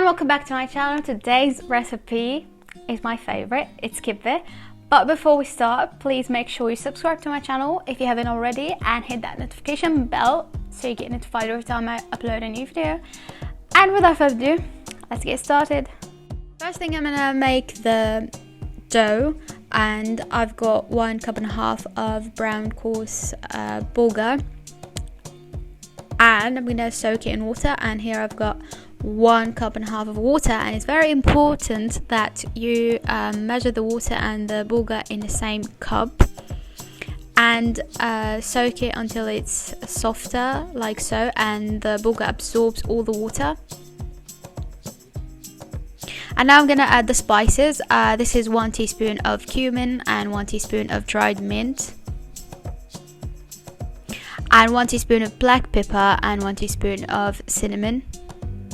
welcome back to my channel. Today's recipe is my favorite. It's kibbeh. But before we start, please make sure you subscribe to my channel if you haven't already and hit that notification bell so you get notified every time I upload a new video. And without further ado, let's get started. First thing, I'm gonna make the dough, and I've got 1.5 cups of brown coarse bulgur, and I'm gonna soak it in water. And here I've got 1.5 cups of water, and it's very important that you measure the water and the bulgur in the same cup and soak it until it's softer like so, and the bulgur absorbs all the water. And now I'm gonna add the spices. This is 1 teaspoon of cumin and 1 teaspoon of dried mint, and 1 teaspoon of black pepper and 1 teaspoon of cinnamon,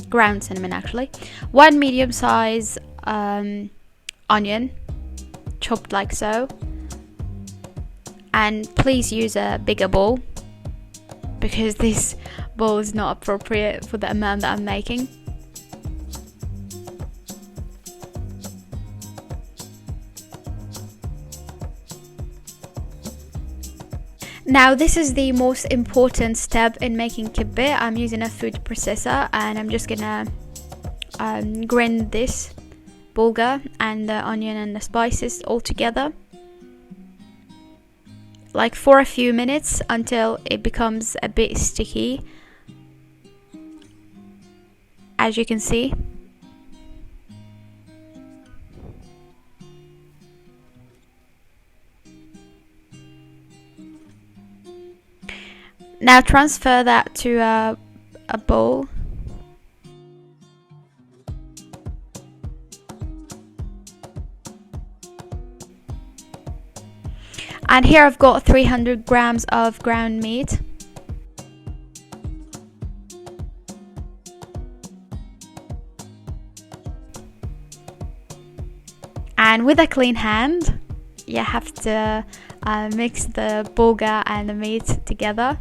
ground cinnamon actually, 1 medium size onion chopped like so, and please use a bigger bowl because this bowl is not appropriate for the amount that I'm making. Now this is the most important step in making kibbeh. I'm using a food processor, and I'm just gonna grind this bulgur and the onion and the spices all together, like for a few minutes until it becomes a bit sticky, as you can see. Now transfer that to a bowl. And here I've got 300 grams of ground meat. And with a clean hand, you have to mix the bulgur and the meat together.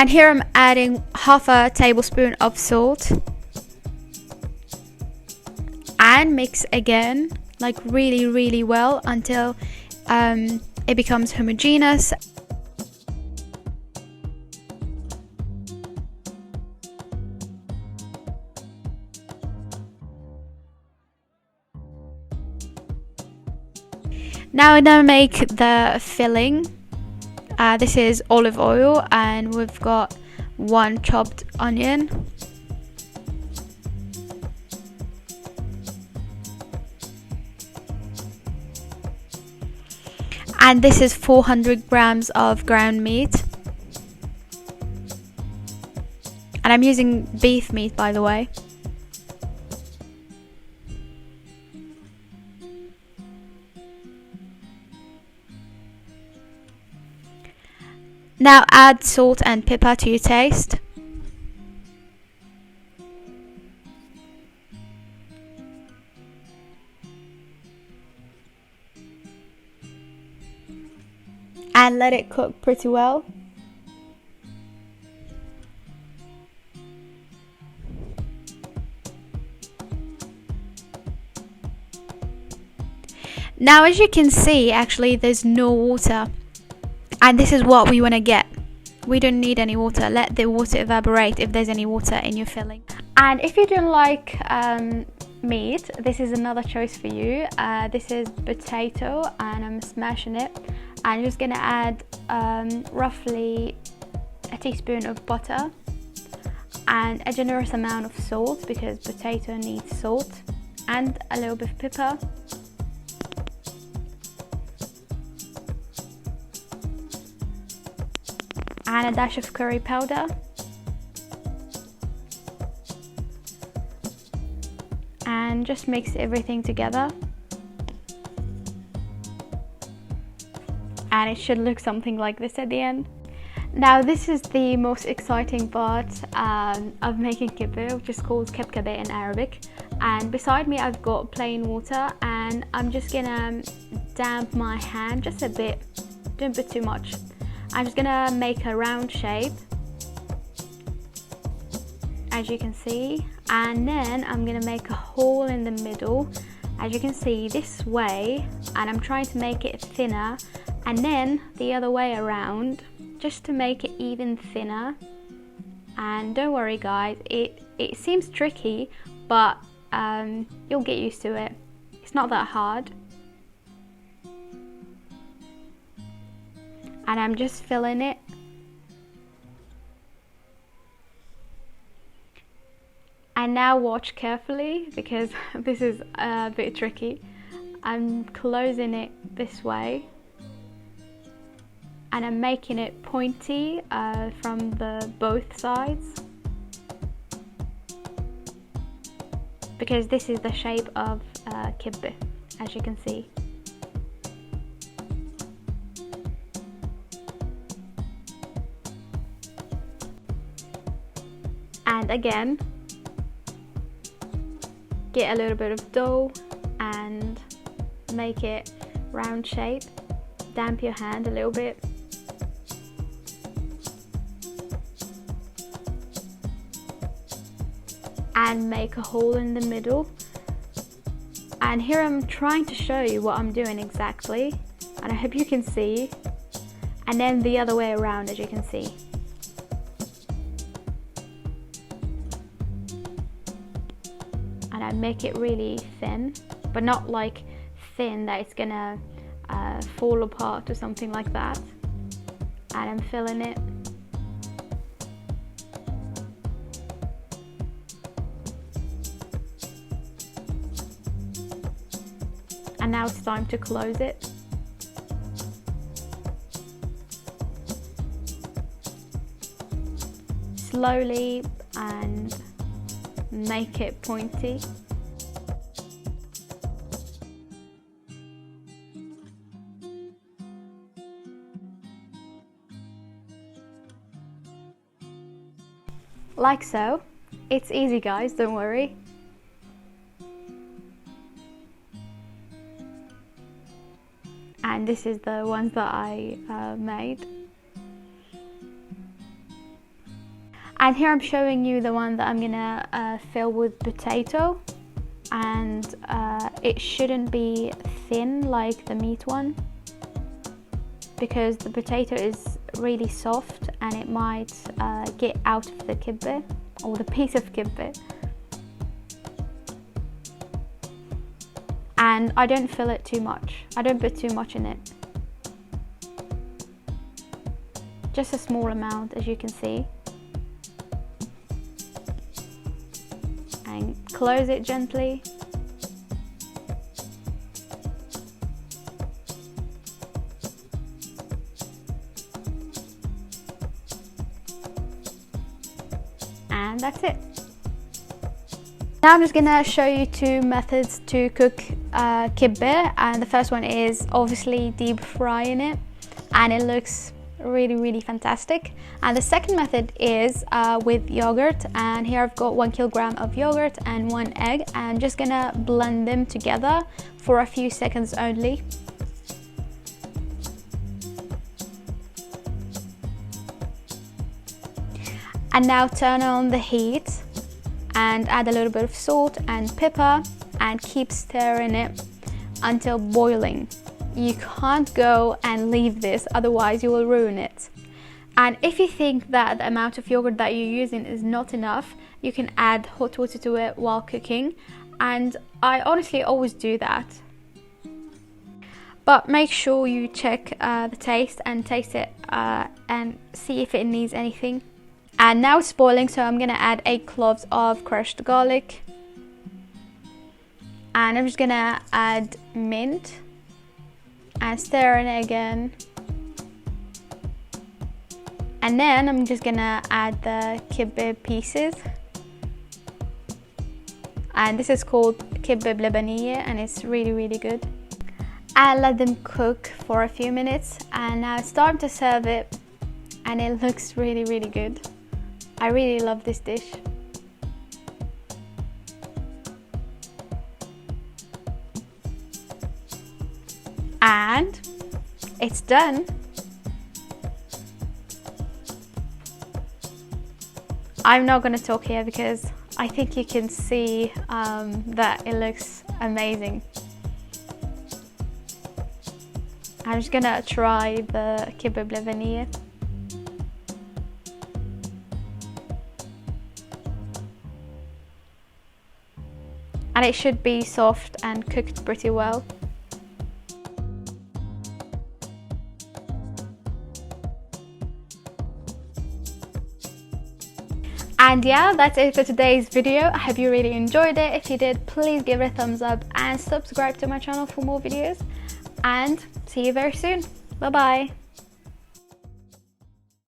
And here I'm adding half a tablespoon of salt, and mix again, like really well, until it becomes homogeneous. Now I'm gonna make the filling. This is olive oil, and we've got 1 chopped onion, and this is 400 grams of ground meat, and I'm using beef meat, by the way. Now add salt and pepper to your taste. And let it cook pretty well. Now as you can see, actually there's no water. And this is what we want to get. We don't need any water. Let the water evaporate if there's any water in your filling. And if you don't like meat, this is another choice for you. This is potato, and I'm smashing it. I'm just gonna add roughly a teaspoon of butter and a generous amount of salt, because potato needs salt, and a little bit of pepper. And a dash of curry powder, and just mix everything together, and it should look something like this at the end. Now this is the most exciting part of making kibbeh, which is called Kibbeh Kibbeh in Arabic. And beside me I've got plain water, and I'm just gonna damp my hand just a bit don't put too much. I'm just gonna make a round shape, as you can see, and then I'm gonna make a hole in the middle, as you can see, this way, and I'm trying to make it thinner, and then the other way around, just to make it even thinner. And don't worry guys, it seems tricky, but you'll get used to it. It's not that hard. And I'm just filling it. And now watch carefully, because this is a bit tricky. I'm closing it this way, and I'm making it pointy from the both sides, because this is the shape of kibbeh, as you can see. And again, get a little bit of dough and make it round shape. Damp your hand a little bit. And make a hole in the middle. And here I'm trying to show you what I'm doing exactly, and I hope you can see. And then the other way around, as you can see. And I make it really thin, but not like thin that it's gonna fall apart or something like that. And I'm filling it. And now it's time to close it. Slowly, and make it pointy. Like so. It's easy guys, don't worry. And this is the ones that I made. And here I'm showing you the one that I'm gonna fill with potato, and it shouldn't be thin like the meat one, because the potato is really soft and it might get out of the kibbeh, or the piece of kibbeh. And I don't fill it too much. I don't put too much in it. Just a small amount, as you can see. And close it gently. And that's it. Now I'm just gonna show you two methods to cook kibbeh, and the first one is obviously deep frying it, and it looks really fantastic. And the second method is with yogurt, and here I've got 1 kilogram of yogurt and 1 egg, and I'm just gonna blend them together for a few seconds only. And now turn on the heat and add a little bit of salt and pepper, and keep stirring it until boiling. You can't go and leave this, otherwise you will ruin it. And if you think that the amount of yogurt that you're using is not enough, you can add hot water to it while cooking, and I honestly always do that. But make sure you check the taste and taste it and see if it needs anything. And now it's boiling, so I'm gonna add 8 cloves of crushed garlic, and I'm just gonna add mint and stir it again. And then I'm just gonna add the kibbeh pieces, and this is called Kibbeh Bلبنية, and it's really good. And let them cook for a few minutes, and now it's time to serve it, and it looks really good. I really love this dish. And it's done. I'm not going to talk here because I think you can see that it looks amazing. I'm just gonna try the Kibbeh Bلبنية. And it should be soft and cooked pretty well. And yeah, that's it for today's video. I hope you really enjoyed it. If you did, please give it a thumbs up and subscribe to my channel for more videos. And see you very soon. Bye bye.